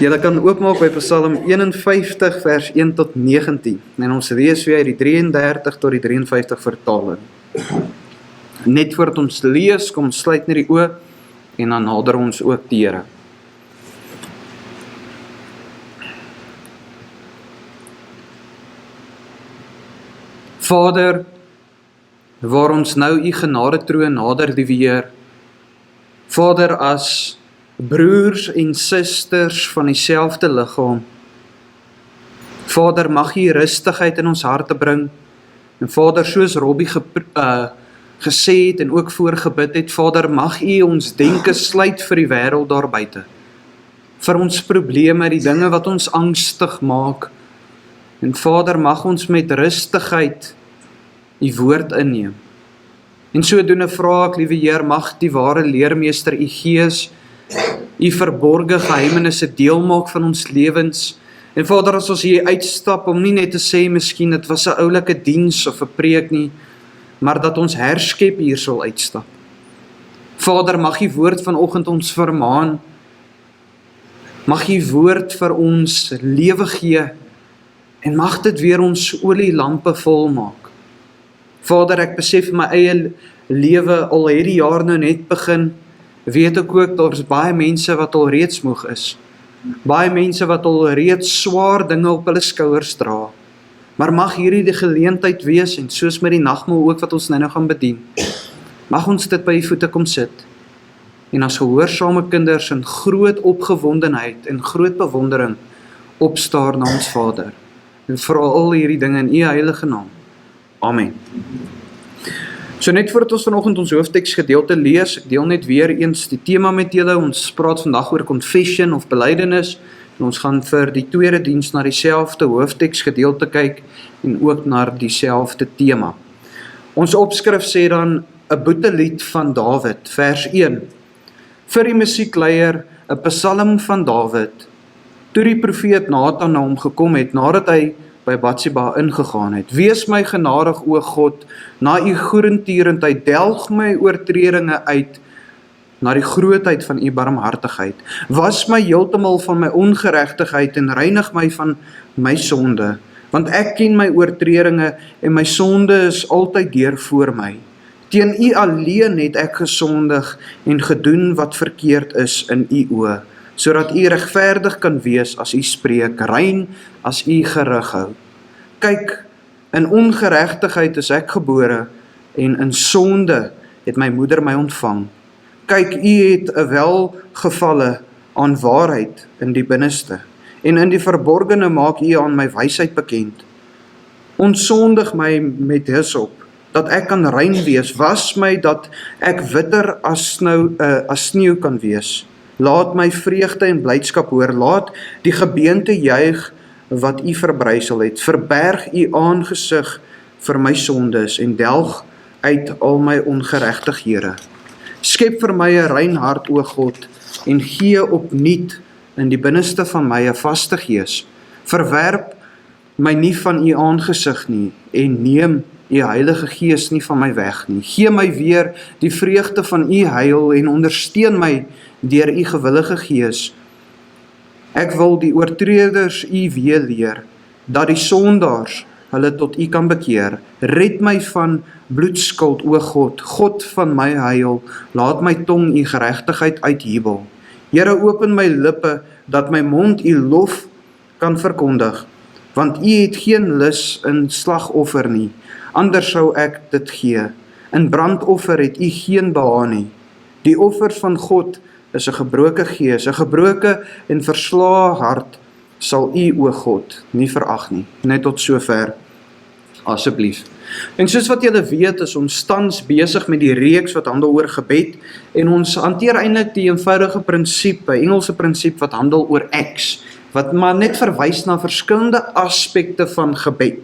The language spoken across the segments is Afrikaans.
Julle kan oopmaak by Psalm 51 vers 1 tot 19 en ons lees weer die 33 tot die 53 vertaling. Net voordat ons lees, kom ons sluit net die oë en dan nader ons ook die Here. Vader, waar ons nou u genadetroon nader, liewe Heer, Vader, as broers en susters van dieselfde liggaam, Vader, mag u rustigheid in ons harte bring, en Vader, soos Robbie gesê het en ook voorgebid het, Vader, mag u ons denke sluit vir die wêreld daar buite, vir ons probleme, die dinge wat ons angstig maak, en Vader, mag ons met rustigheid u woord inneem. En sodoende vra ek, liewe Heer, mag die ware leermeester, u Gees, u verborge geheimenisse deel maak van ons lewens. En Vader, as ons hier uitstap, om nie net te sê, miskien dit was 'n oulike diens of 'n preek nie, maar dat ons herskep hier sal uitstap. Vader, mag u woord vanoggend ons vermaan, mag u woord vir ons lewe gee, en mag dit weer ons olielampe vol maak. Vader, ek besef my eie lewe, al het die jaar nou net begin, weet ek ook, daar is baie mense wat al reeds moeg is. Baie mense wat al reeds swaar dinge op hulle skouers dra. Maar mag hierdie die geleentheid wees, en soos met die nagmaal ook wat ons nou gaan bedien, mag ons dit by die voete kom sit, en as gehoorsame kinders in groot opgewondenheid en groot bewondering opstaar na ons Vader, en vra al hierdie dinge in u heilige naam. Amen. So net voordat ons vanoggend ons hoofteks gedeelte lees, ek deel net weer eens die tema met julle. Ons praat vandag oor confession of belydenis, en ons gaan vir die tweede diens na dieselfde hoofteks gedeelte kyk, en ook na dieselfde tema. Ons opskrif sê dan, 'n boetelied van Dawid, vers 1. Vir die musiekleier, 'n psalm van Dawid, toe die profeet Nathan na hom gekom het, nadat hy by Batsheba ingegaan het. Wees my genadig, o God, na u goedertierendheid, delg my oortredinge uit, na die grootheid van u barmhartigheid. Was my heeltemal van my ongeregtigheid en reinig my van my sonde, want ek ken my oortredinge en my sonde is altyd deur voor my. Teen u alleen het ek gesondig en gedoen wat verkeerd is in u oë, sodat u regverdig kan wees as u spreek, rein as u gerig hou. Kyk, in ongeregtigheid is ek gebore, en in sonde het my moeder my ontvang. Kyk, u het 'n welgevalle aan waarheid in die binneste, en in die verborgene maak u aan my wysheid bekend. Onsondig my met hyssop, dat ek kan rein wees, was my dat ek witter as sneeu kan wees. Laat my vreugde en blydskap hoor, laat die gebeente juig wat u verbrysel het. Verberg u aangesig vir my sondes en delg uit al my ongeregtighede. Skep vir my 'n rein hart, o God, en gee opnuut in die binneste van my 'n vaste gees. Verwerp my nie van u aangesig nie, en neem u Heilige Gees nie van my weg nie. Gee my weer die vreugde van u heil en ondersteun my deur u gewillige Gees. Ek wil die oortreders u weer leer, dat die sondaars hulle tot u kan bekeer. Red my van bloedskuld, o God, God van my heil, laat my tong u geregtigheid uitjubel. Here, open my lippe, dat my mond u lof kan verkondig, want u het geen lus in slagoffer nie, anders sou ek dit gee. In brandoffer het u geen behaag nie. Die offers van God is 'n gebroke gees, 'n gebroke en verslae hart sal u, o God, nie verag nie. Net tot sover, asseblief. En soos wat julle weet, is ons tans besig met die reeks wat handel oor gebed, en ons hanteer eintlik die eenvoudige prinsip, Engelse prinsip wat handel oor acts, wat maar net verwys na verskillende aspekte van gebed.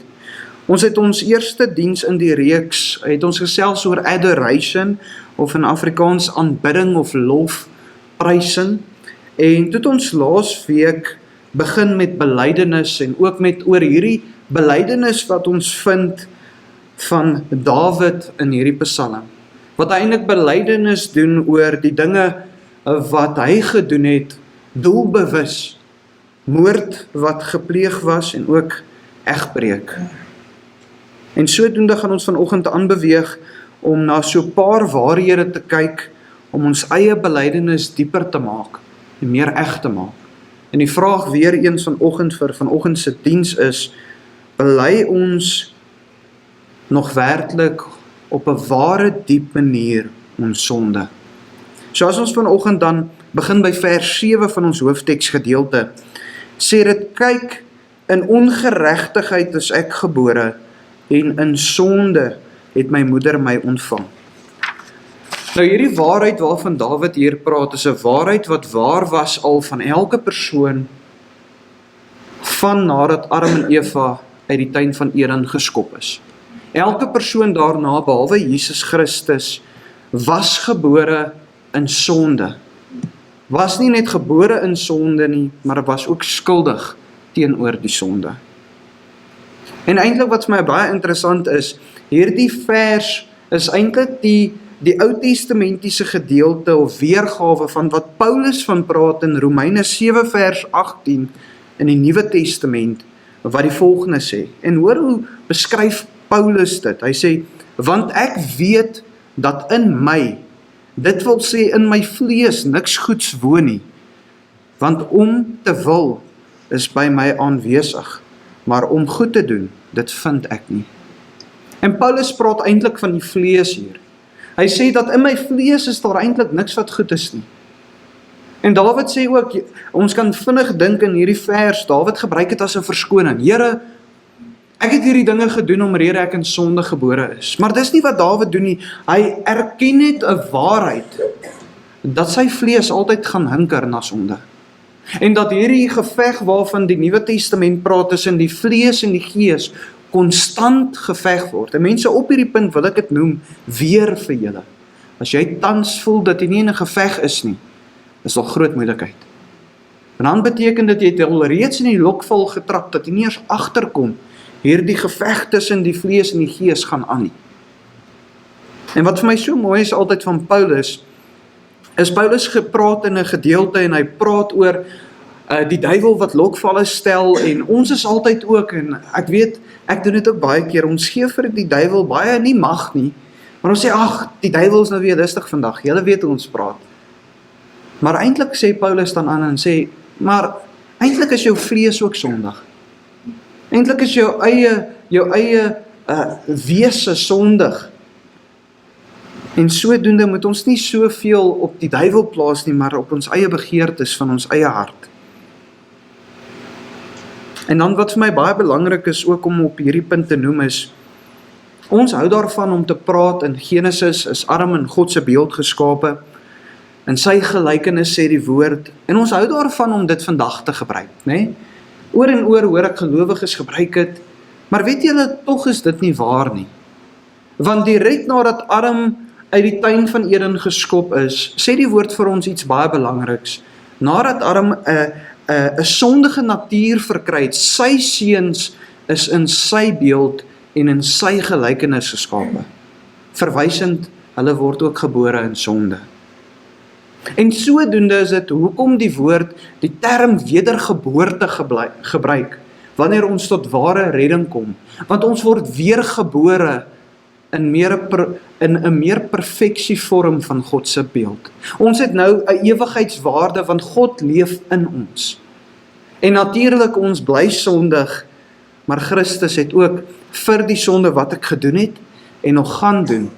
Ons het ons eerste diens in die reeks, het ons gesels oor adoration, of in Afrikaans aanbidding of lofprysing, en toe het ons laas week begin met belydenis, en ook met oor hierdie belydenis wat ons vind van Dawid in hierdie psalm, wat eintlik belydenis doen oor die dinge wat hy gedoen het, doelbewus, moord wat gepleeg was en ook egbreek. En sodoende gaan ons vanoggend aanbeweeg om na so 'n paar waarhede te kyk, om ons eie belydenis dieper te maak en meer eg te maak. En die vraag weer eens vanoggend vir vanoggend se diens is, bely ons nog werklik op 'n ware diep manier ons sonde? So as ons vanoggend dan begin by vers 7 van ons hoofteksgedeelte, sê dit, kyk, in ongeregtigheid is ek gebore, en in sonde het my moeder my ontvang. Nou hierdie waarheid waarvan Dawid hier praat, is 'n waarheid wat waar was al van elke persoon van nadat Adam en Eva uit die tuin van Eden geskop is. Elke persoon daarna, behalwe Jesus Christus, was gebore in sonde. Was nie net gebore in sonde nie, maar was ook skuldig teenoor die sonde. En eintlik wat vir my baie interessant is, hierdie vers is eintlik die Ou Testamentiese gedeelte of weergawe van wat Paulus van praat in Romeine 7 vers 18 in die Nuwe Testament, wat die volgende sê. En hoor hoe beskryf Paulus dit. Hy sê, want ek weet dat in my, dit wil sê in my vlees, niks goeds woon nie. Want om te wil is by my aanwesig, maar om goed te doen, dit vind ek nie. En Paulus praat eintlik van die vlees hier. Hy sê dat in my vlees is daar eintlik niks wat goed is nie. En Dawid sê ook, ons kan vinnig dink in hierdie vers, Dawid gebruik dit as 'n verskoning. Here, ek het hierdie dinge gedoen omrede ek in sonde gebore is. Maar dis nie wat Dawid doen nie. Hy erken net 'n waarheid, dat sy vlees altyd gaan hinker na sonde. En dat hierdie geveg waarvan die Nuwe Testament praat tussen die vlees en die gees, konstant geveg word. En mense, op hierdie punt wil ek dit noem, weer vir julle. As jy tans voel dat jy nie in 'n geveg is nie, is daar groot moeilikheid. En dan beteken dit jy het al reeds in die lokval getrap, dat jy nie eens agterkom, hierdie geveg tussen die vlees en die gees gaan aan nie. En wat vir my so mooi is altyd van Paulus, is Paulus gepraat in 'n gedeelte en hy praat oor die duiwel wat lokvalle stel, en ons is altyd ook, en ek weet, ek doen dit ook baie keer, ons gee vir die duiwel baie nie mag nie, maar ons sê, ag, die duiwel is nou weer lustig vandag, julle weet hoe ons praat. Maar eintlik sê Paulus dan aan en sê, maar eintlik is jou vlees ook sondig. Eintlik is jou eie wese sondig. En sodoende moet ons nie soveel op die duiwel plaas nie, maar op ons eie begeertes van ons eie hart. En dan wat vir my baie belangrik is ook om op hierdie punt te noem is, ons hou daarvan om te praat in Genesis is Adam in God se beeld geskape, in sy gelykenis sê die woord, en ons hou daarvan om dit vandag te gebruik, né? Oor en oor hoor ek gelowiges gebruik het, maar weet julle, tog is dit nie waar nie. Want direk nadat Adam uit die tuin van Eden geskop is, sê die woord vir ons iets baie belangriks. Nadat Adam 'n sondige natuur verkry het, sy seuns is in sy beeld en in sy gelykenis geskape. Verwysend, hulle word ook gebore in sonde. En sodoende is dit hoekom die woord die term wedergeboorte gebruik, wanneer ons tot ware redding kom. Want ons word weergebore in 'n meer perfeksievorm van God se beeld. Ons het nou 'n ewigheidswaarde, want God leef in ons. En natuurlik ons bly sondig, maar Christus het ook vir die sonde wat ek gedoen het en nog gaan doen,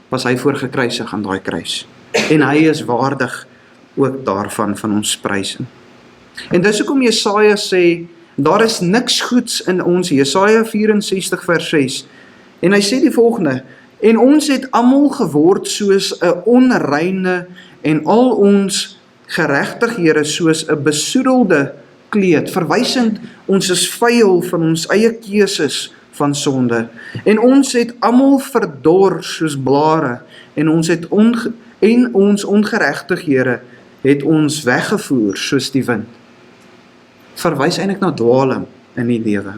was hy voorgekruisig aan daai kruis. En hy is waardig ook daarvan van ons prysing. En dis hoekom Jesaja sê, daar is niks goeds in ons, Jesaja 64 vers 6, en hy sê die volgende, en ons het almal geword soos 'n onreine, en al ons geregtighede soos 'n besoedelde kleed, verwysend, ons is vuil van ons eie keuses van sonde, en ons het almal verdor soos blare, en ons ongeregtighede het ons weggevoer soos die wind. Verwys eintlik na dwaaling in die lewe.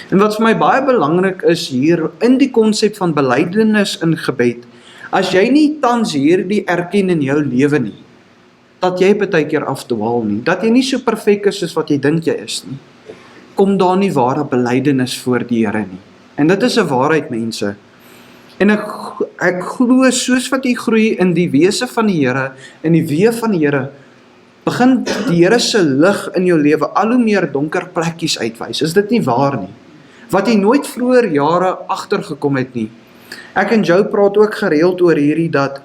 En wat vir my baie belangrik is hier, in die konsep van belydenis in gebed, as jy nie tans hierdie erken in jou lewe nie, dat jy baie keer afdwaal nie, dat jy nie so perfek is soos wat jy dink jy is nie, kom daar nie ware belydenis voor die Here nie. En dit is 'n waarheid, mense. En ek glo, soos wat jy groei in die wese van die Here, in die weë van die Here, begin die Here se lig in jou lewe al hoe meer donker plekkies uitwys. Is dit nie waar nie? Wat jy nooit vroeër jare agtergekom het nie. Ek en Joe praat ook gereeld oor hierdie, dat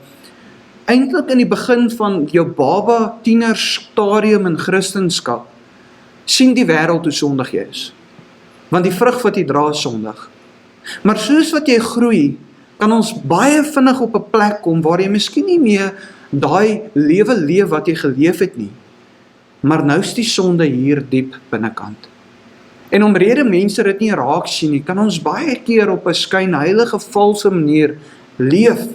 eintlik in die begin van jou baba tiener stadium in Christendom, sien die wêreld hoe sondig jy is. Want die vrug wat jy dra is sondig. Maar soos wat jy groei, kan ons baie vinnig op 'n plek kom waar jy miskien nie meer daai lewe leef wat jy geleef het nie. Maar nou is die sonde hier diep binnekant. En omrede mense dit nie raak sien nie, kan ons baie keer op 'n skynheilige valse manier leef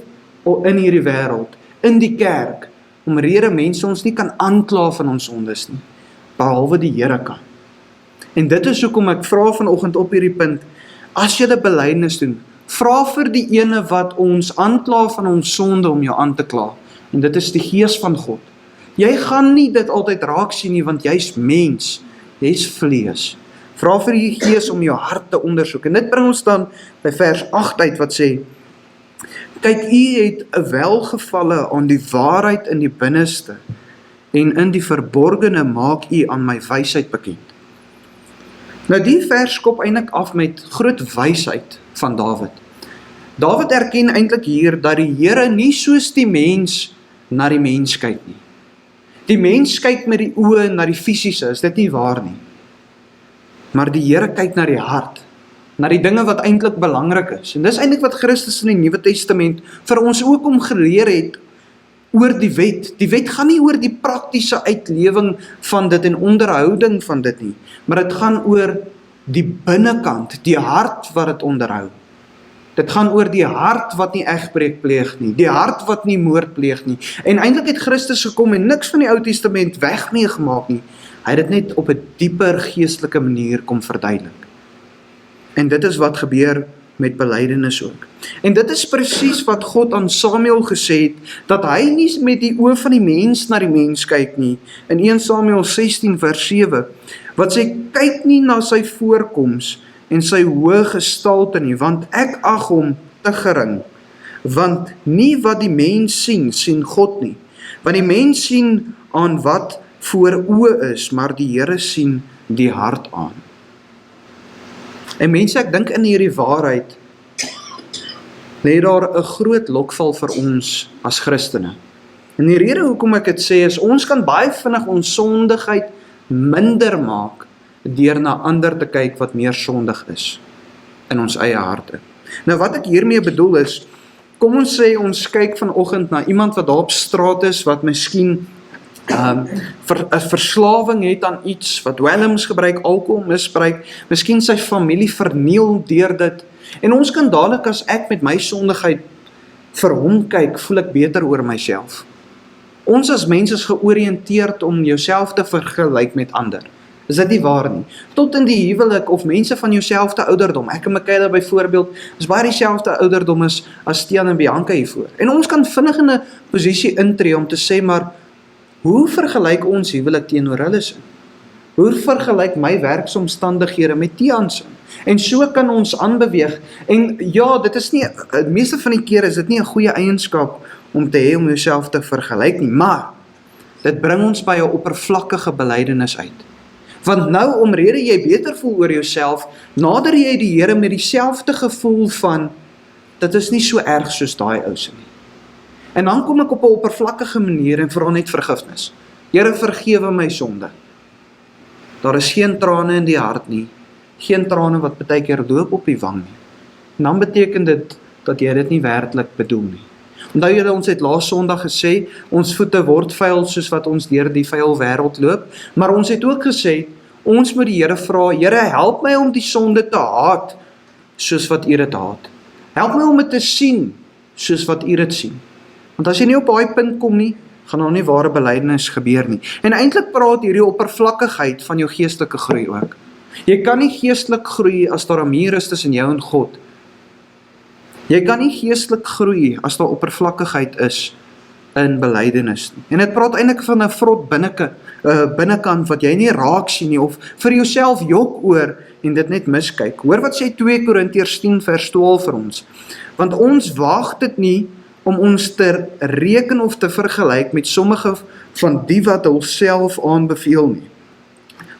in hierdie wêreld, in die kerk, omrede mense ons nie kan aankla van ons sondes nie, behalwe die Here kan. En dit is hoekom ek vra vanoggend op hierdie punt, as jy 'n belydenis doen, vra vir die ene wat ons aankla van ons sonde om jou aan te kla. En dit is die Gees van God. Jy gaan nie dit altyd raak sien nie, want jy's mens, jy's vlees. Vra vir die Gees om jou hart te ondersoek. En dit bring ons dan by vers 8 uit wat sê, kyk, u het 'n welgevalle aan die waarheid in die binneste, en in die verborgene maak u aan my wysheid bekend. Nou die vers skop eintlik af met groot wysheid van Dawid. Dawid erken eintlik hier dat die Here nie soos die mens na die mens kyk nie. Die mens kyk met die oë na die fisiese, is dit nie waar nie. Maar die Here kyk na die hart, na die dinge wat eintlik belangrik is. En dis eintlik wat Christus in die Nuwe Testament vir ons ook om geleer het oor die wet. Die wet gaan nie oor die praktiese uitlewing van dit en onderhouding van dit nie, maar dit gaan oor die binnekant, die hart wat dit onderhou. Dit gaan oor die hart wat nie egbreek pleeg nie, die hart wat nie moord pleeg nie. En eintlik het Christus gekom en niks van die Ou Testament wegmeegemaak nie. Hy het dit net op 'n dieper geestelike manier kom verduidelik. En dit is wat gebeur met belydenis ook. En dit is presies wat God aan Samuel gesê het, dat hy nie met die oë van die mens na die mens kyk nie. In 1 Samuel 16 vers 7, wat sê, kyk nie na sy voorkoms en sy hoë gestalte nie, want ek ag hom te gering. Want nie wat die mens sien, sien God nie. Want die mens sien aan wat voor oë is, maar die Here sien die hart aan. En mense, ek dink in hierdie waarheid lê daar 'n groot lokval vir ons as Christene. En die rede hoekom ek dit sê is, ons kan baie vinnig ons sondigheid minder maak deur na ander te kyk wat meer sondig is in ons eie harte. Nou wat ek hiermee bedoel is, kom ons sê ons kyk vanoggend na iemand wat daar op straat is, wat miskien 'n verslawing het aan iets, wat dwelms gebruik, alkohol misbruik, miskien sy familie verniel deur dit. En ons kan dadelik, as ek met my sondigheid vir hom kyk, voel ek beter oor myself. Ons as mense is georiënteerd om jouself te vergelyk met ander. Is dit nie waar nie? Tot in die huwelik of mense van jouselfde ouderdom. Ek en Michaela byvoorbeeld is baie dieselfde ouderdom as Stian en Bianca hiervoor. En ons kan vinnig in 'n posisie intree om te sê, maar hoe vergelyk ons huwelik teenoor hulle se? Hoe vergelyk my werksomstandighede met Tiaan se? En so kan ons aanbeweeg. En ja, dit is nie, meeste van die kere is dit nie 'n goeie eienskap om te hê om jouself te vergelyk nie, maar dit bring ons by 'n oppervlakkige belydenis uit. Want nou, omrede jy beter voel oor jouself, nader jy die Here met dieselfde gevoel van, dit is nie so erg soos daai ou se nie. En dan kom ek op 'n oppervlakkige manier en vra net vergifnis. Here, vergewe my sonde. Daar is geen trane in die hart nie, geen trane wat baie keer loop op die wang nie. En dan beteken dit dat jy dit nie werklik bedoel nie. Onthou julle, ons het laas Sondag gesê, ons voete word vuil soos wat ons deur die vuil wêreld loop, maar ons het ook gesê, ons moet die Here vra, Here, help my om die sonde te haat, soos wat U dit haat. Help my om dit te sien, soos wat U dit sien. Want as jy nie op daai punt kom nie, gaan daar nie ware belydenis gebeur nie. En eintlik praat hierdie oppervlakkigheid van jou geestelike groei ook. Jy kan nie geestelik groei as daar 'n muur is tussen jou en God. Jy kan nie geestelik groei as daar oppervlakkigheid is in belydenis nie. En dit praat eintlik van 'n vrot binnekant wat jy nie raak sien nie, of vir jouself jok oor en dit net miskyk. Hoor wat sê 2 Korintiërs 10 vers 12 vir ons. Want ons waag dit nie om ons te reken of te vergelyk met sommige van die wat hulself aanbeveel nie.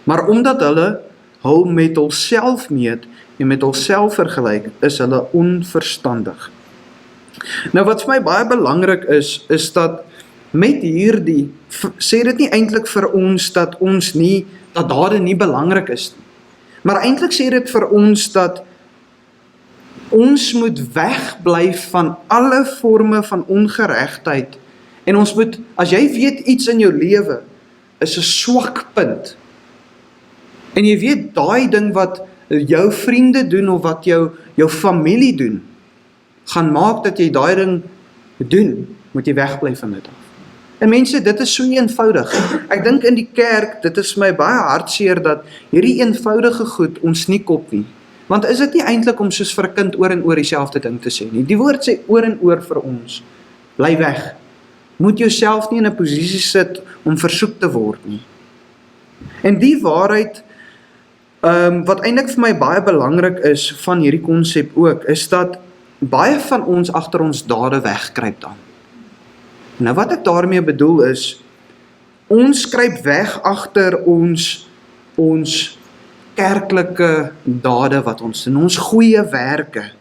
Maar omdat hulle hul met hulself meet en met hulself vergelyk, is hulle onverstandig. Nou wat vir my baie belangrik is dat met hierdie, sê dit nie eintlik vir ons dat dade nie belangrik is nie. Maar eintlik sê dit vir ons dat ons moet wegbly van alle forme van ongeregtigheid. En ons moet, as jy weet iets in jou lewe is 'n swak punt, en jy weet daai ding wat jou vriende doen of wat jou familie doen, gaan maak dat jy daai ding doen, moet jy wegbly van dit af. En mense, dit is so eenvoudig. Ek dink in die kerk, dit is my baie hartseer dat hierdie eenvoudige goed ons nie kop nie. Want is dit nie eintlik om soos vir 'n kind oor en oor dieselfde ding te sê nie? Die woord sê oor en oor vir ons, bly weg. Moet jouself nie in 'n posisie sit om versoek te word nie. En die waarheid, wat eintlik vir my baie belangrik is van hierdie konsep ook, is dat baie van ons agter ons dade wegkruip dan. Nou wat ek daarmee bedoel is, ons kruip weg agter ons kerklike dade wat ons doen, ons goeie werke.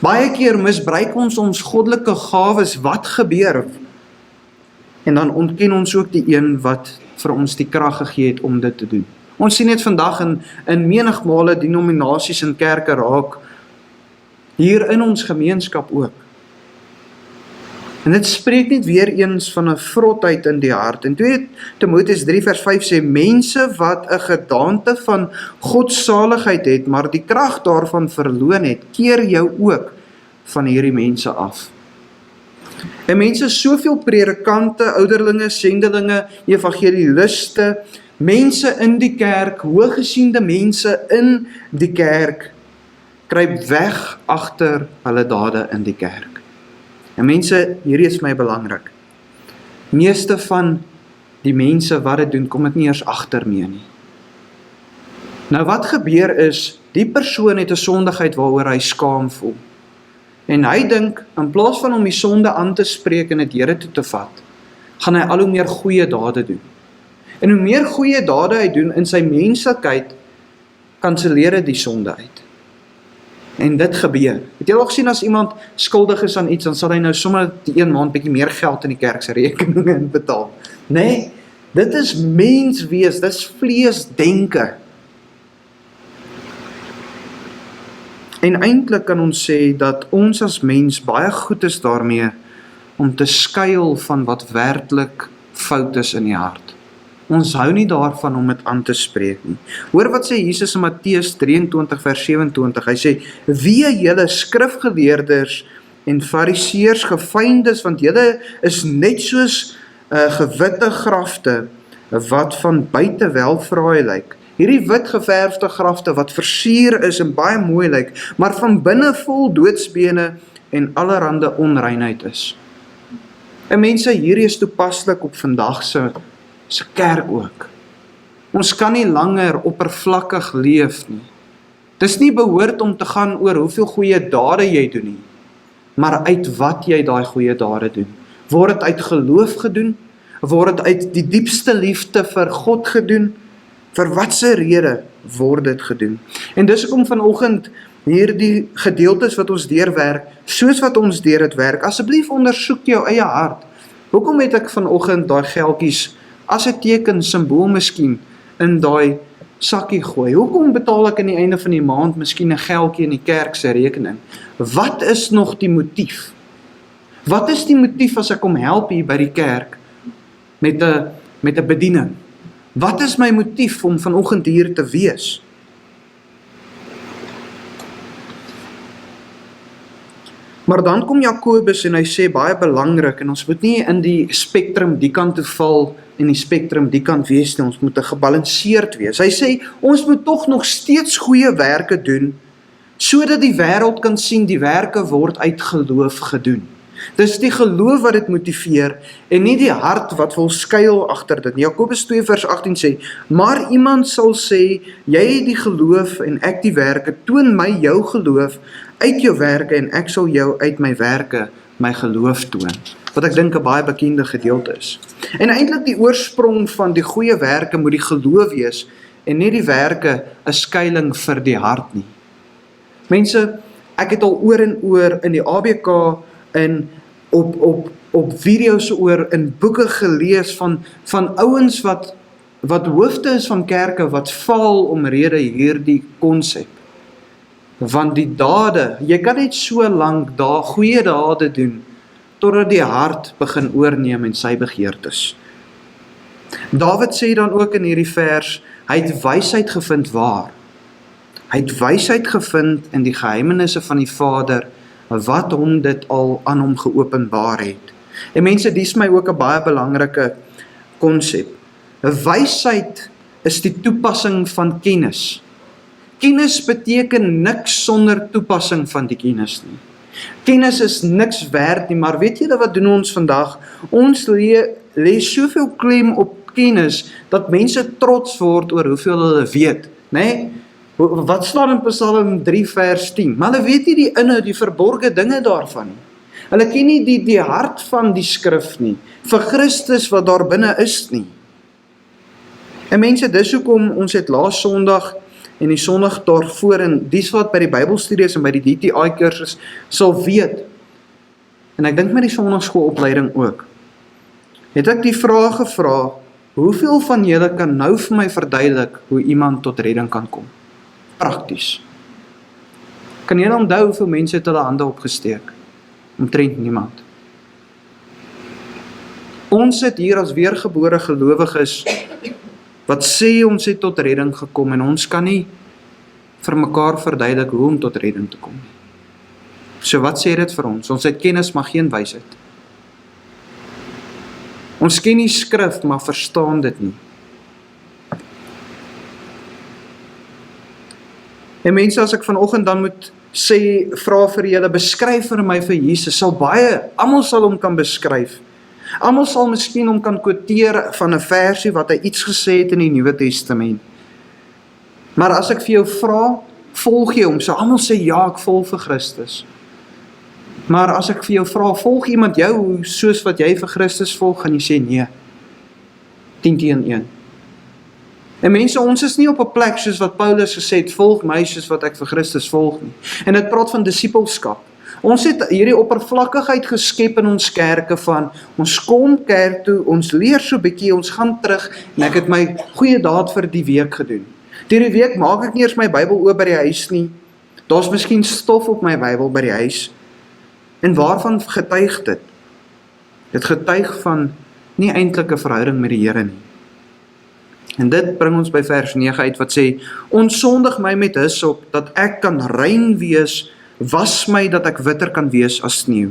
Baie keer misbruik ons goddelike gawes, wat gebeur? En dan ontken ons ook die een wat vir ons die krag gegee het om dit te doen. Ons sien dit vandag in menigmale denominasies en kerke raak, hier in ons gemeenskap ook. En dit spreek net weer eens van 'n vrotheid in die hart. En 2 Timoteus 3 vers 5 sê, mense wat 'n gedaante van godsaligheid het, maar die krag daarvan verloon het, keer jou ook van hierdie mense af. En mense, soveel predikante, ouderlinge, sendelinge, evangeliste, mense in die kerk, hooggesiende mense in die kerk, kruip weg agter hulle dade in die kerk. En mense, hierdie is my belangrik. Meeste van die mense wat dit doen, kom dit nie eers agter mee nie. Nou wat gebeur is, die persoon het 'n sondigheid waaroor hy skaam voel. En hy dink, in plaas van om die sonde aan te spreek en dit Here toe te vat, gaan hy al hoe meer goeie dade doen. En hoe meer goeie dade hy doen in sy menslikheid, kanselleer dit die sonde uit. En dit gebeur. Het jy al gesien as iemand skuldig is aan iets, dan sal hy nou sommer die 1 maand bietjie meer geld in die kerk se rekeninge inbetaal. Nee, dit is menswees, dit is vleesdenke. En eintlik kan ons sê dat ons as mens baie goed is daarmee om te skuil van wat werklik fout is in die hart. Ons hou nie daarvan om dit aan te spreek nie. Hoor wat sê Jesus in Matteus 23 vers 27. Hy sê, wee julle skrifgeleerders en fariseërs gevyndes, want julle is net soos gewitte grafte wat van buite wel fraai lyk. Hierdie wit geverfde grafte wat versier is en baie mooi lyk, maar van binne vol doodsbene en allerhande onreinheid is. En mense, hierdie is toepaslik op vandag se kerk ook. Ons kan nie langer oppervlakkig leef nie. Dis nie behoort om te gaan oor hoeveel goeie dade jy doen nie, maar uit wat jy daai goeie dade doen. Word dit uit geloof gedoen? Word dit uit die diepste liefde vir God gedoen? Vir watse rede word dit gedoen? En dis hoekom vanoggend hierdie gedeeltes wat ons deurwerk, soos wat ons deur dit werk, asseblief ondersoek jou eie hart. Hoekom het ek vanoggend daai geldjies as 'n teken, simbool miskien, in daai sakkie gooi? Hoekom betaal ek aan die einde van die maand miskien 'n geldjie in die kerk se rekening? Wat is nog die motief? Wat is die motief as ek kom help hier by die kerk met 'n bediening? Wat is my motief om vanoggend hier te wees? Maar dan kom Jakobus en hy sê baie belangrik, en ons moet nie in die spektrum die kant toe val en die spektrum die kant wees nie, ons moet gebalanseerd wees. Hy sê, ons moet tog nog steeds goeie werke doen, sodat die wêreld kan sien die werke word uit geloof gedoen. Dis die geloof wat dit motiveer en nie die hart wat wil skuil agter dit. Jakobus 2 vers 18 sê, maar iemand sal sê, jy het die geloof en ek die werke, toon my jou geloof uit jou werke en ek sal jou uit my werke my geloof toon. Wat ek dink 'n baie bekende gedeelte is. En eintlik die oorsprong van die goeie werke moet die geloof wees en nie die werke 'n skuiling vir die hart nie. Mense, ek het al oor en oor in die ABK en op video's oor in boeke gelees van ouens wat hoofde is van kerke wat faal omrede hierdie konsep. Want die dade, jy kan net so lank goeie dade doen totdat die hart begin oorneem en sy begeertes. Dawid sê dan ook in hierdie vers, hy het wysheid gevind waar? Hy het wysheid gevind in die geheimenisse van die Vader, wat hom dit al aan hom geopenbaar het. En mense, dis my ook 'n baie belangrike konsep. Wysheid is die toepassing van kennis. Kennis beteken niks sonder toepassing van die kennis nie. Kennis is niks werd nie, maar weet julle wat doen ons vandag? Ons lê soveel klem op kennis, dat mense trots word oor hoeveel hulle weet, né? Wat staan in Psalm 3 vers 10? Maar hulle weet nie die inhoud, die verborgde dinge daarvan nie. Hulle ken nie die hart van die skrif nie, vir Christus wat daar binne is nie. En mense, dis hoekom ons het laas Sondag en die Sondag daarvoor, en dis wat by die Bybelstudies en by die DTI kursus sal weet, en ek dink met die Sondagskoolopleiding ook, het ek die vraag gevra, hoeveel van julle kan nou vir my verduidelik hoe iemand tot redding kan kom? Prakties. Kan julle onthou hoeveel mense het hulle hande opgesteek? Omtrent niemand. Ons sit hier as weergebore gelowiges, wat sê ons het tot redding gekom, en ons kan nie vir mekaar verduidelik hoe om tot redding te kom. So wat sê dit vir ons? Ons het kennis, maar geen wysheid. Ons ken die skrif, maar verstaan dit nie. En mense, as ek vanoggend dan moet sê, vra vir julle, beskryf vir my vir Jesus, almal sal hom kan beskryf. Almal sal miskien hom kan quoteer van 'n versie wat hy iets gesê het in die Nuwe Testament. Maar as ek vir jou vra, volg jy hom? So almal sê ja, ek volg vir Christus. Maar as ek vir jou vra, volg iemand jou soos wat jy vir Christus volg, gaan jy sê nee. 10-1. En mense, ons is nie op 'n plek soos wat Paulus gesê het, volg my soos wat ek vir Christus volg nie. En dit praat van disippelskap. Ons het hierdie oppervlakkigheid geskep in ons kerke van, ons kom kerk toe, ons leer so bietjie, ons gaan terug, en ek het my goeie daad vir die week gedoen. Deur die week maak ek nie eers my Bybel oop by die huis nie. Daar's miskien stof op my Bybel by die huis. En waarvan getuig dit? Dit getuig van nie eintlik 'n verhouding met die Here nie. En dit bring ons by vers 9 uit wat sê, ontsondig my met hyssop, dat ek kan rein wees, was my dat ek witter kan wees as sneeu.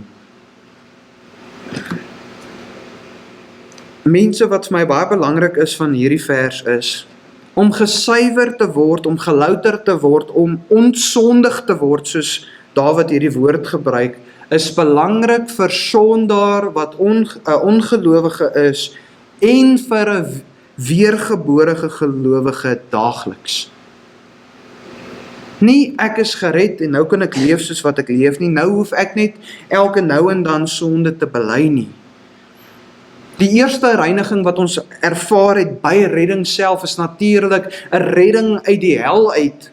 Mense, wat vir my baie belangrik is van hierdie vers is, om gesuiwer te word, om gelouter te word, om ontsondig te word, soos Dawid hierdie woord gebruik, is belangrik vir sondaar wat 'n ongelowige is, en vir 'n weergebore gelowige daagliks. Nie ek is gered en nou kan ek leef soos wat ek leef nie, nou hoef ek net elke nou en dan sonde te bely nie. Die eerste reiniging wat ons ervaar het by redding self is natuurlik 'n redding uit die hel uit,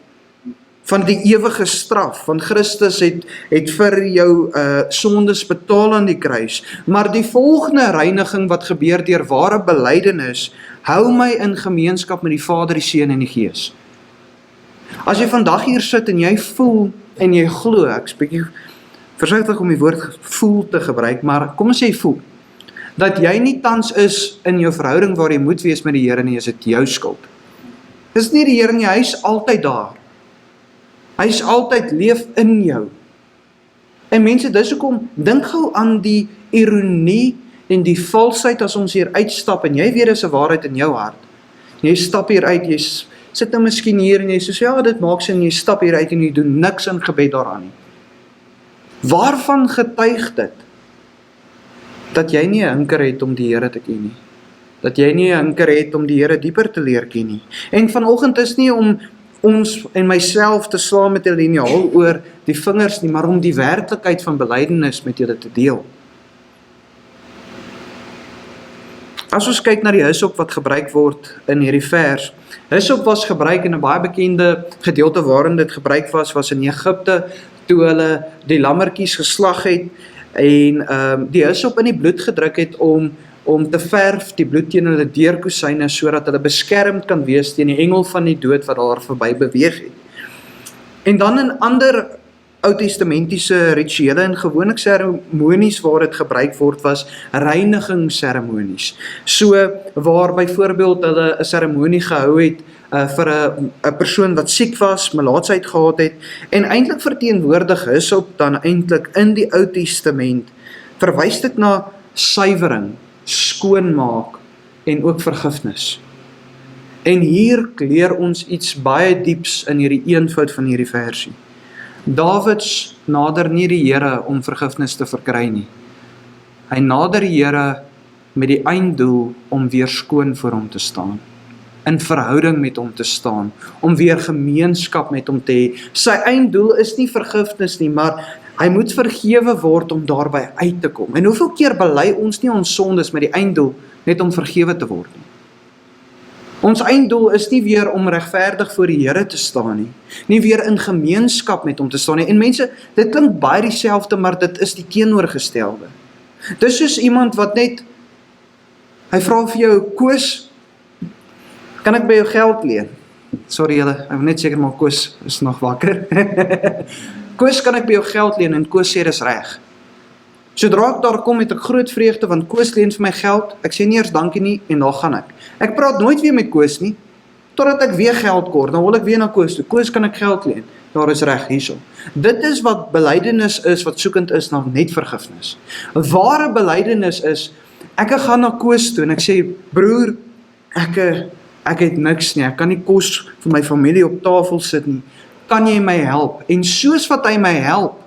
van die ewige straf, want Christus het vir jou sondes betaal aan die kruis. Maar die volgende reiniging wat gebeur deur ware belydenis, hou my in gemeenskap met die Vader, die Seun en die Gees. As jy vandag hier sit en jy voel en jy glo, ek is bietjie versigtig om die woord voel te gebruik, maar kom ons sê voel, dat jy nie tans is in jou verhouding waar jy moet wees met die Here nie, is dit jou skuld. Dis nie die Here nie, hy is altyd daar. Hy is altyd leef in jou. En mense, dis hoekom, dink gou aan die ironie en die valsheid as ons hier uitstap, en jy weet dis 'n waarheid in jou hart. Jy stap hier uit, jy sit nou miskien hier en jy sê, ja, dit maak sin, jy stap hier uit en jy doen niks in gebed daaraan nie. Waarvan getuig dit? Dat jy nie 'n hinker het om die Here te ken nie. Dat jy nie 'n hinker het om die Here dieper te leer ken nie. En vanoggend is nie om ons en myself te slaan met 'n liniaal oor die vingers nie, maar om die werklikheid van belydenis met julle te deel. As ons kyk na die hyssop wat gebruik word in hierdie vers, hyssop was gebruik in 'n baie bekende gedeelte waarin dit gebruik was in Egipte, toe hulle die lammetjies geslag het en die hyssop in die bloed gedruk het om te verf die bloed teen hulle deurkosyne sodat hulle beskermd kan wees teen die engel van die dood wat daar verby beweeg het. En dan in ander Ou-testamentiese rituele en gewoonlik seremonies waar dit gebruik word was reinigingsseremonies. So waar byvoorbeeld hulle 'n seremonie gehou het vir 'n persoon wat siek was, melaatsheid gehad het en eintlik verteenwoordig hyssop dan eintlik in die Ou Testament verwys dit na suiwering, skoonmaak en ook vergifnis. En hier leer ons iets baie dieps in hierdie eenvoud van hierdie versie. Davids nader nie die Here om vergifnis te verkry nie. Hy nader die Here met die einddoel om weer skoon voor hom te staan, in verhouding met hom te staan, om weer gemeenskap met hom te hê. Sy einddoel is nie vergifnis nie, maar hy moet vergewe word om daarby uit te kom. En hoeveel keer bely ons nie ons sondes met die einddoel net om vergewe te word nie? Ons einddoel is nie weer om regverdig voor die Here te staan nie weer in gemeenskap met hom te staan nie. En mense, dit klink baie dieselfde, maar dit is die teenoorgestelde. Dis soos iemand wat net, hy vra vir jou, Koos, kan ek by jou geld leen? Sorry julle, ek wil net seker maar Koos is nog wakker. Koos, kan ek by jou geld leen? En Koos sê dis reg. Sodra ek daar kom het ek groot vreugde, want Koos leen vir my geld, ek sê nie eers dankie nie, en daar gaan ek. Ek praat nooit weer met Koos nie, totdat ek weer geld kort, dan wil ek weer na Koos toe. Koos, kan ek geld leen? Daar is reg, hierso. Dit is wat belydenis is, wat soekend is na net vergifnis. Ware belydenis is, ek gaan na Koos toe, en ek sê, broer, ek het niks nie, ek kan nie kos vir my familie op tafel sit nie, kan jy my help? En soos wat hy my help,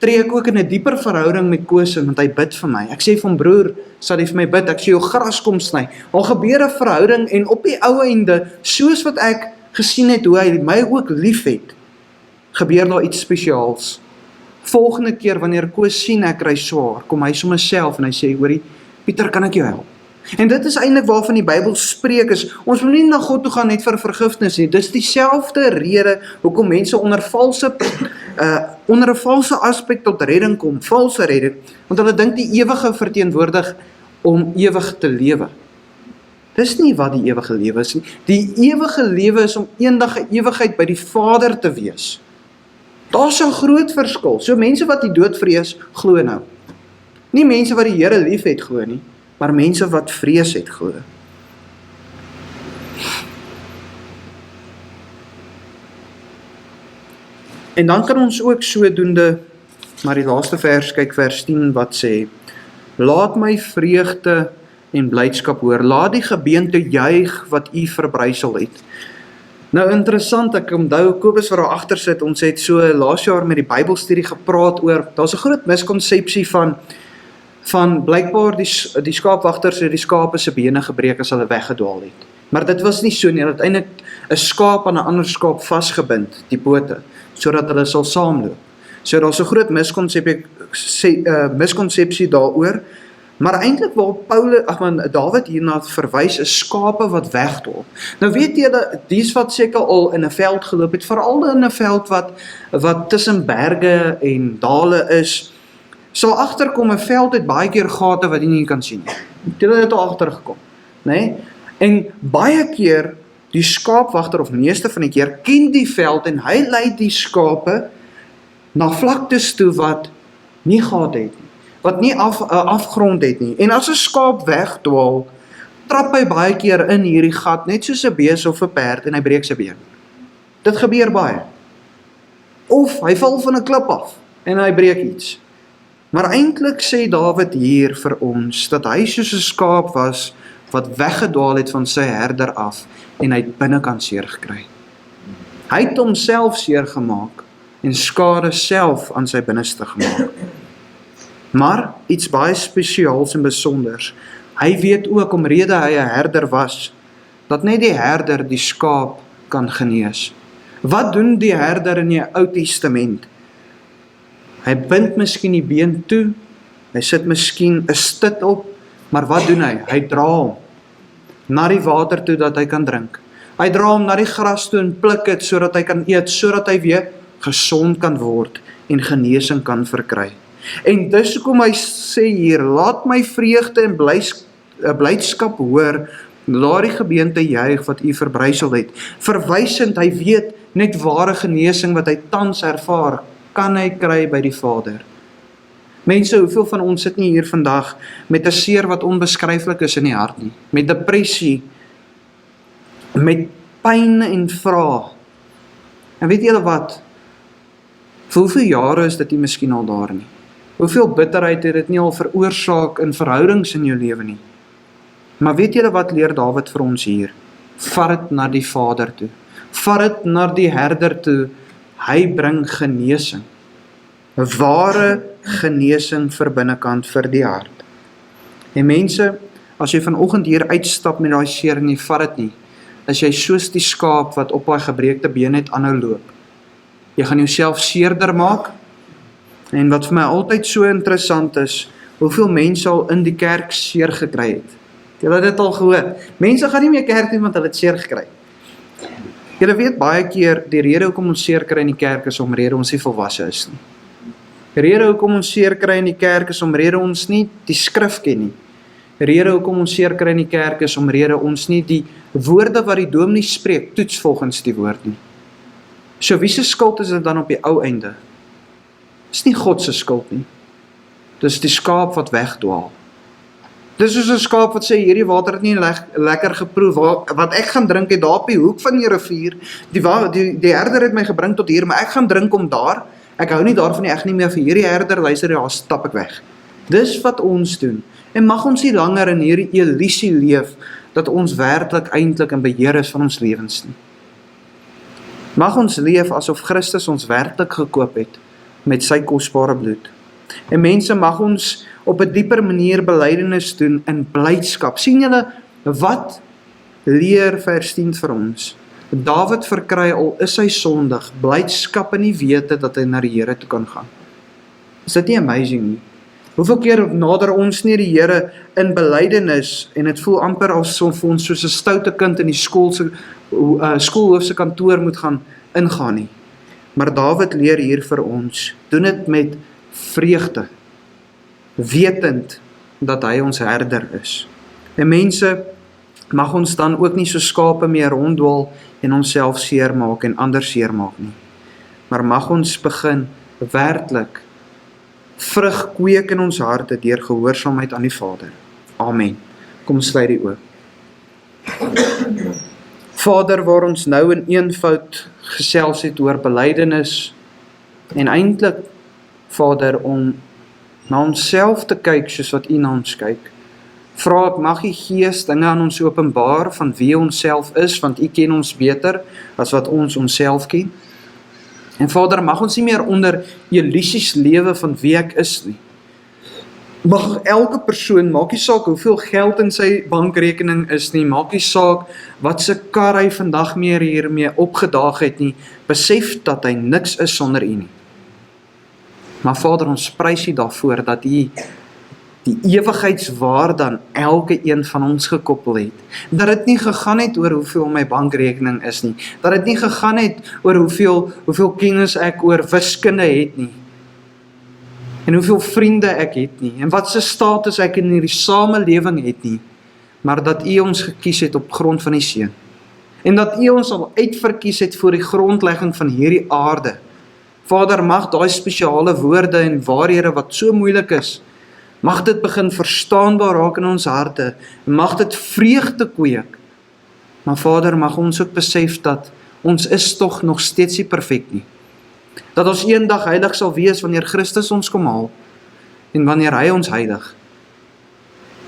tree ek ook in 'n dieper verhouding met Koos, want hy bid vir my. Ek sê vir hom, broer, sal jy vir my bid, ek sê jou gras kom sny. Al gebeur 'n verhouding en op die ou einde, soos wat ek gesien het hoe hy my ook lief het, gebeur daar iets spesiaals. Volgende keer wanneer Koos sien ek ry swaar, kom hy sommer self en hy sê, hoorie, Pieter, kan ek jou help? En dit is eintlik waarvan die Bybel spreek is, ons moet nie na God toe gaan net vir vergifnis nie, dis dieselfde rede hoekom mense onder 'n valse aspek tot redding kom, valse redding, want hulle dink die ewige verteenwoordig om ewig te lewe. Dis nie wat die ewige lewe is nie. Die ewige lewe is om eendag 'n ewigheid by die Vader te wees. Daar's 'n groot verskil. So mense wat die dood vrees, glo nou. Nie mense wat die Here lief het glo nie, maar mense wat vrees het glo. En dan kan ons ook sodoende, maar die laaste vers, kyk vers 10 wat sê, laat my vreugde en blydskap hoor, laat die gebeente juig wat u verbrysel het. Nou interessant, ek onthou Kobus wat daar agter sit, ons het so laas jaar met die Bybelstudie gepraat oor, daar's 'n groot miskonsepsie van blykbaar die skaapwagters het die skape se bene gebreek as hulle weggedwaal het. Maar dit was nie so nie, hulle het eintlik 'n skaap aan 'n ander skaap vasgebind, die pote, sodat hulle sal saamloop. So daar's 'n groot miskonsepsie daaroor, maar eintlik waar Dawid hierna verwys is skape wat wegdwaal. Nou weet julle, dies wat seker al in 'n veld geloop het, veral in 'n veld wat tussen berge en dale is, sal agterkom 'n veld het baie keer gate wat jy nie kan sien nie. Julle het al agtergekom, né? En baie keer die skaapwagter of meeste van die keer ken die veld en hy lei die skape na vlaktes toe wat nie gate het nie, wat nie afgrond het nie. En as 'n skaap wegdwaal, trap hy baie keer in hierdie gat, net soos 'n bees of 'n perd, en hy breek sy been. Dit gebeur baie. Of hy val van 'n klip af en hy breek iets. Maar eintlik sê Dawid hier vir ons dat hy soos 'n skaap was wat weggedwaal het van sy herder af en hy het binnekant seer gekry. Hy het homself seer gemaak en skade self aan sy binneste gemaak. Maar iets baie spesiaals en besonders. Hy weet ook omrede hy 'n herder was, dat net die herder die skaap kan genees. Wat doen die herder in die Ou Testament? Hy bind miskien die been toe, hy sit miskien 'n stit op, maar wat doen hy? Hy dra hom na die water toe dat hy kan drink. Hy dra hom na die gras toe en pluk dit sodat hy kan eet, sodat hy weer gesond kan word en genesing kan verkry. En dis hoekom hy sê hier, laat my vreugde en blydskap hoor, laat die gebeente juig wat u verbrysel het. Verwysend, hy weet net ware genesing wat hy tans ervaar, kan hy kry by die Vader. Mense, hoeveel van ons sit nie hier vandag met 'n seer wat onbeskryflik is in die hart nie, met depressie, met pyn en vrae. En weet julle wat? Vir hoeveel jare is dit nie miskien al daar nie? Hoeveel bitterheid het dit nie al veroorsaak in verhoudings in jou lewe nie? Maar weet julle wat leer Dawid vir ons hier? Vat dit na die Vader toe. Vat dit na die herder toe. Hy bring genesing. 'n Ware genesing vir binnekant vir die hart. En mense, as jy vanoggend hier uitstap met daai seer en jy vat dit nie, is jy soos die skaap wat op daai gebreekte been net aanhou loop. Jy gaan jouself seerder maak. En wat vir my altyd so interessant is, hoeveel mense al in die kerk seer gekry het. Julle het dit al gehoor. Mense gaan nie meer kerk nie, want hulle het seer gekry. Julle weet baie keer, die rede hoekom ons seer kry in die kerk is omrede ons nie volwasse is nie. Die rede hoekom ons seer kry in die kerk is omrede ons nie die skrif ken nie. Die rede hoekom ons seer kry in die kerk is omrede ons nie die woorde wat die dominee spreek, toets volgens die woord nie. So wie se skuld is dit dan op die ou einde? Dis nie God se skuld nie. Dis die skaap wat wegdwaal. Dis soos 'n skaap wat sê, hierdie water het nie lekker geproe, wat ek gaan drink het daar op die hoek van die rivier, die herder het my gebring tot hier, maar ek gaan drink om daar, ek hou nie daarvan nie, ek nie meer vir hierdie herder, luister, ja, stap ek weg. Dis wat ons doen, en mag ons nie langer in hierdie illusie leef, dat ons werklik eintlik in beheer is van ons lewens nie. Mag ons leef asof Christus ons werklik gekoop het, met sy kosbare bloed. En mense, mag ons op 'n dieper manier belydenis doen in blydskap. Sien julle, wat leer vers 10 vir ons? Dawid verkry al is hy sondig, blydskap in die wete dat hy na die Here toe kan gaan. Is dit nie amazing nie? Hoeveel keer nader ons nie die Here in belydenis, en dit voel amper asof vir ons soos 'n stoute kind in die skoolhoof se kantoor moet gaan ingaan nie. Maar Dawid leer hier vir ons, doen dit met vreugde, wetend dat hy ons herder is. En mense, mag ons dan ook nie so skape meer ronddwaal en onsself seermaak en ander seermaak nie. Maar mag ons begin werklik vrug kweek in ons harte deur gehoorsaamheid aan die Vader. Amen. Kom sluit die oë. Vader, waar ons nou in eenvoud gesels het oor belydenis en eintlik, Vader, om na onsself te kyk soos wat U na ons kyk. Vra ek, mag U Gees dinge aan ons openbaar van wie ons self is, want U ken ons beter as wat ons onsself ken. En Vader, mag ons nie meer onder illusies lewe van wie ek is nie. Mag elke persoon, maak nie saak hoeveel geld in sy bankrekening is nie, maak nie saak wat se kar hy vandag meer hiermee opgedaag het nie, besef dat hy niks is sonder U nie. Maar Vader, ons prys U daarvoor dat U die ewigheidswaarde aan elke een van ons gekoppel het. Dat dit nie gegaan het oor hoeveel my bankrekening is nie. Dat dit nie gegaan het oor hoeveel kennis ek oor wiskunde het nie. En hoeveel vriende ek het nie. En wat se status ek in hierdie samelewing het nie. Maar dat U ons gekies het op grond van die Seun. En dat U ons al uitverkies het voor die grondlegging van hierdie aarde. Vader, mag daai spesiale woorde en waarhede wat so moeilik is, mag dit begin verstaanbaar raak in ons harte, en mag dit vreugde kweek. Maar Vader, mag ons ook besef dat ons is tog nog steeds nie perfek nie. Dat ons eendag heilig sal wees wanneer Christus ons kom haal, en wanneer hy ons heilig,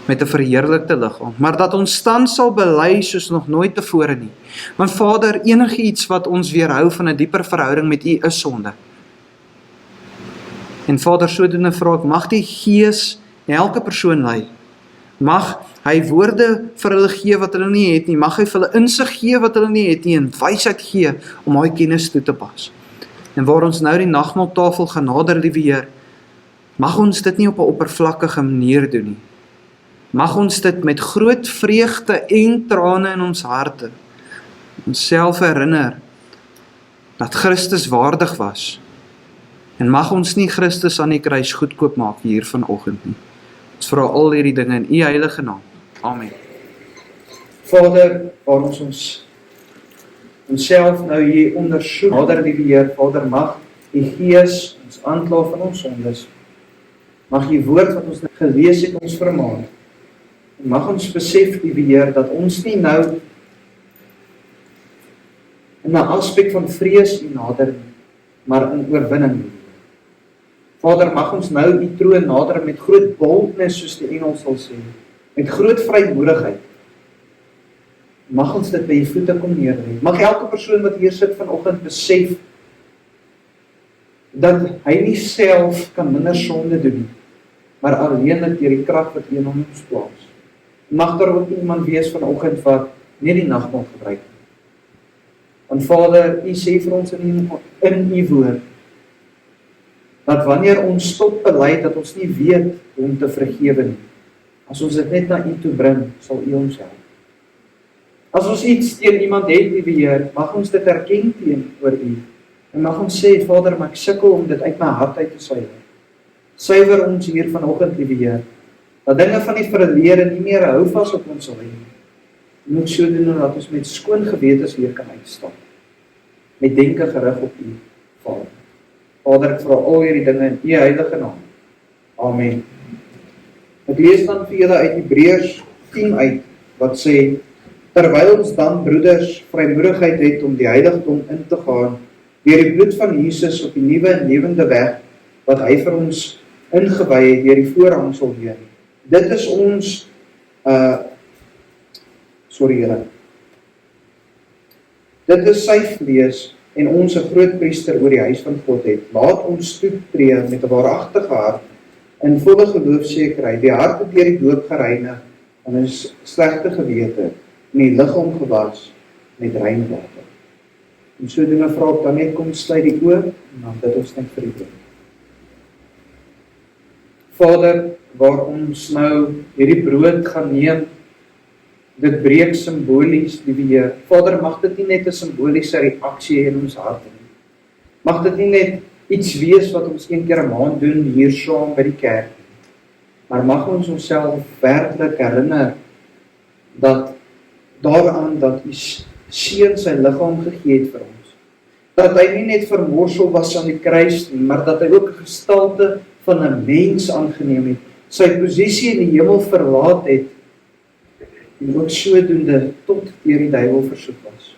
met 'n verheerlikte liggaam, maar dat ons stand sal bely soos nog nooit tevore nie. Want Vader, enigiets wat ons weerhou van 'n dieper verhouding met U is sonde. En Vader, sodoende vra ek, mag die Gees elke persoon lei. Mag hy woorde vir hulle gee wat hulle nie het nie, mag hy vir hulle insig gee wat hulle nie het nie, en wysheid gee om daai kennis toe te pas. En waar ons nou die nagmaaltafel gaan nader, liewe Heer, mag ons dit nie op 'n oppervlakkige manier doen nie. Mag ons dit met groot vreugde en trane in ons harte onsself herinner dat Christus waardig was. En mag ons nie Christus aan die kruis goedkoop maak hier vanoggend nie. Ons vra al hierdie dinge in U heilige naam. Amen. Vader, waar ons onsself nou hier ondersoek, Vader, liewe Heer, Vader, mag die Gees ons aankla van ons sondes. Mag die woord wat ons gelees het ons vermaan. En mag ons besef, liewe Heer, dat ons nie nou in 'n aspek van vrees U nader nie, maar in oorwinning. Vader, mag ons nou U troon nader met groot boldness, soos die engel sal sê, met groot vrymoedigheid. Mag ons dit by U voete kom neerlê. Mag elke persoon wat hier sit vanoggend besef dat hy nie self kan minder sonde doen nie, maar alleen deur die krag wat U in hom plaas. Mag daar ook iemand wees vanoggend wat nie die nagmaal gebruik nie. Want Vader, U sê vir ons in U woord, dat wanneer ons stop bely, dat ons nie weet hoe om te vergewe nie. As ons dit net na U toe bring, sal U ons help. As ons iets teen iemand het, liewe Heer, mag ons dit erken teenoor U. En mag ons sê, Vader, maar ek sukkel om dit uit my hart uit te suiwer. Suiwer ons hier vanoggend, liewe Heer, dat dinge van die verlede nie meer hou vas op ons sal hê. U moet so doen dat ons met skoon gewetes hier kan uitstap. Met denke gerig op U, Vader. Vader, ek vra al hierdie dinge in U heilige naam. Amen. Ek lees dan vir julle uit Hebreërs 10 uit, wat sê, terwyl ons dan, broeders, vrymoedigheid het om die heiligdom in te gaan, deur die bloed van Jesus op die nuwe en lewende weg, wat hy vir ons ingewy het deur die voorhangsel heen. Dit is ons, dit is sy vlees, en ons 'n groot priester oor die huis van God het. Laat ons toetree met 'n waaragtige hart, in volle geloofsekerheid, die harte deur die doop gereinig, en 'n slegte gewete, en die liggaam gewas met rein water. En so dinge vra ek dan net, kom sluit die oë, en dan bid ons net vir U. Vader, waar ons nou hierdie brood gaan neem, dit breek simbolies, liewe Heer. Vader, mag dit nie net 'n simboliese reaksie in ons harte nie. Mag dit nie net iets wees wat ons een keer 'n maand doen hier saam by die kerk, maar mag ons onsself werklik herinner dat daaraan dat U Seun sy liggaam gegee het vir ons. Dat hy nie net vermorsel was aan die kruis nie, maar dat hy ook 'n gestalte van 'n mens aangeneem het, sy posisie in die hemel verlaat het, en ook sodoende tot deur die duiwel versoek was.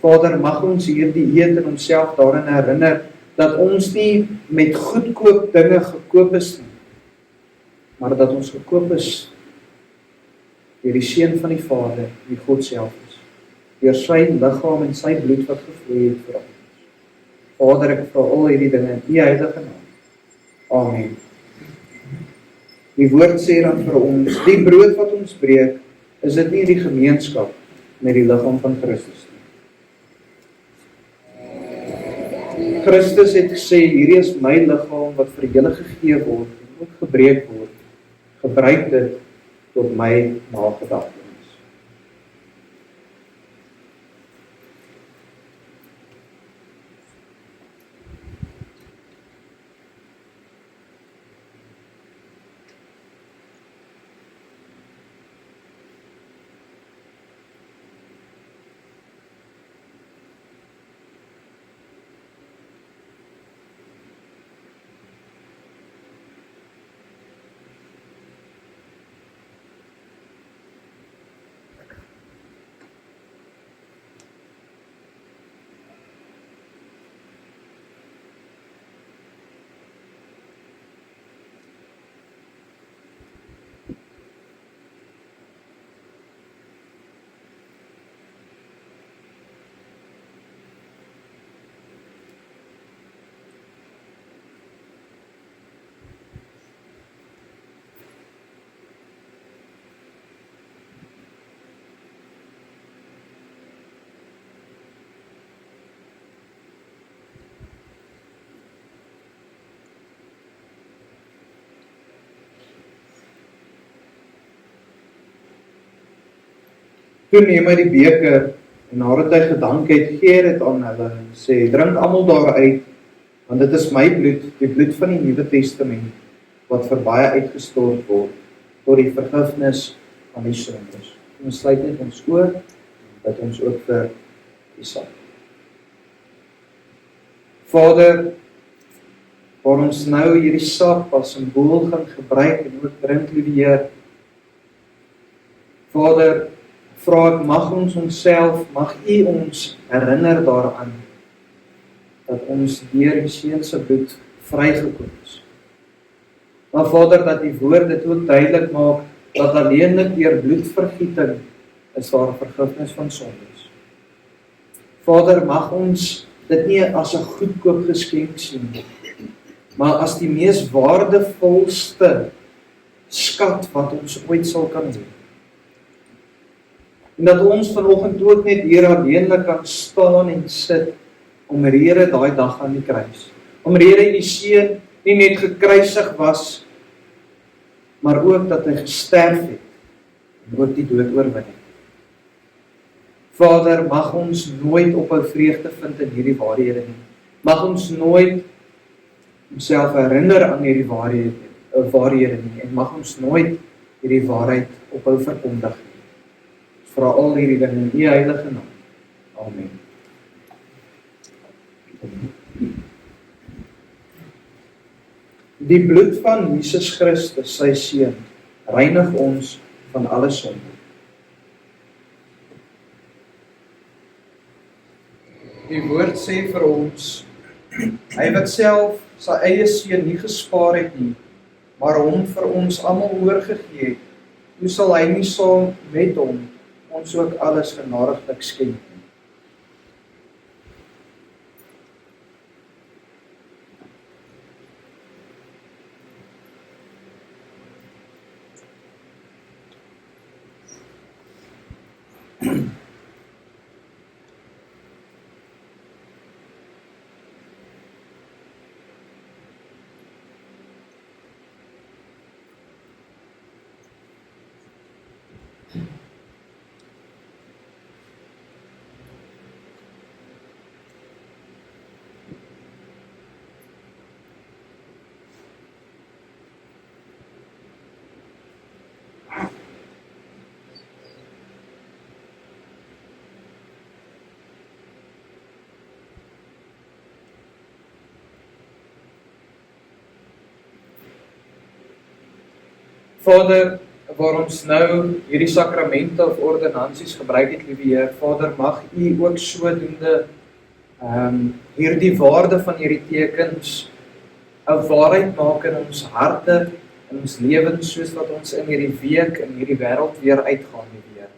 Vader, mag ons hierdie eet en onsself daarin herinner, dat ons nie met goedkoop dinge gekoop is nie, maar dat ons gekoop is deur die Seun van die Vader, die God self is, deur sy liggaam en sy bloed wat gevloei het vir ons. Vader, ek vra al hierdie dinge in U heilige naam. Amen. Die woord sê dan vir ons, die brood wat ons breek, is dit nie die gemeenskap met die liggaam van Christus nie. Christus het gesê, hierdie is my liggaam wat vir julle gegee word, en ook gebreek word. Gebruik dit tot my nagedagtenis. Toe neem hy die beker, en nadat hy gedank het, gee hy dit aan hulle, en sê, drink almal daaruit, want dit is my bloed, die bloed van die Nuwe Testament, wat vir baie uitgestort word, tot die vergifnis van die sondes. Ons sluit net ons oë, dat ons ook vir die sak. Vader, waar ons nou hierdie sap as symbool gaan gebruik en ook drink, liewe Heer. Vader, vra ek, mag ons onsself, mag U ons herinner daaraan, dat ons deur die Seun se bloed vrygekoop is. Maar Vader, dat die woord dit ook duidelik maak, dat alleenlik deur bloedvergieting is daar vergifnis van sondes. Vader, mag ons dit nie as 'n goedkoop geskenk sien nie, maar as die mees waardevolste skat wat ons ooit sal kan hê. En dat ons vanoggend ook net hier alleenlik kan staan en sit, om rede daai dag aan die kruis. Om rede die Seun nie net gekruisig was, maar ook dat hy gesterf het, en ook die dood oorwin het. Vader, mag ons nooit ophou vreugde vind in hierdie waarhede nie. Mag ons nooit onsself herinner aan hierdie waarhede nie, en mag ons nooit hierdie waarheid ophou verkondig nie. Ons vra al hierdie dinge in U heilige naam. Amen. Die bloed van Jesus Christus, sy Seun, reinig ons van alle sonde. Die woord sê vir ons, hy wat self sy eie Seun nie gespaar het nie, maar hom vir ons almal oorgegee het, hoe sal hy nie saam met hom ons ook alles genadiglik skenk nie? Vader, waar ons nou hierdie sakramente of ordinansies gebruik het, liewe Heer, Vader, mag U ook sodoende hierdie waarde van hierdie tekens 'n waarheid maak in ons harte, in ons lewens, soos wat ons in hierdie week, in hierdie wêreld weer uitgaan, liewe Heer.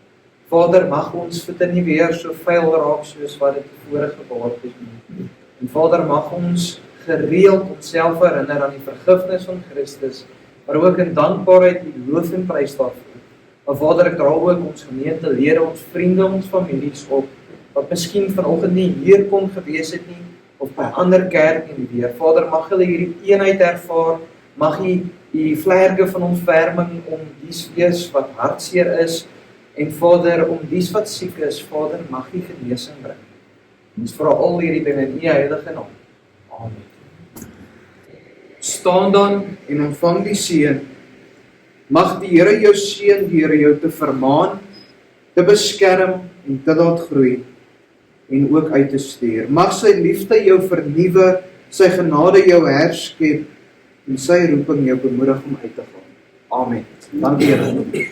Vader, mag ons voete nie weer so vuil raak soos wat dit tevore geword het nie. En Vader, mag ons gereeld onsself herinner aan die vergifnis van Christus, maar ook in dankbaarheid die loof en prys daarvoor. Maar Vader, ek dra ook ons gemeentelede, ons vriende, ons families op, wat miskien vanoggend nie hier kon gewees het nie, of by ander kerk nie weer. Vader, mag hulle hierdie eenheid ervaar, mag U die vlerke van ontferming om dies wees wat hartseer is, en Vader, om dies wat siek is, Vader, mag U genesing bring. Ons vra al hierdie dinge in U heilige naam. Amen. Staan dan en ontvang die seën. Mag die Here jou seën deur jou te vermaan, te beskerm en te laat groei en ook uit te stuur. Mag sy liefde jou vernuwe, sy genade jou herskep en sy roeping jou bemoedig om uit te gaan. Amen. Dankie Here.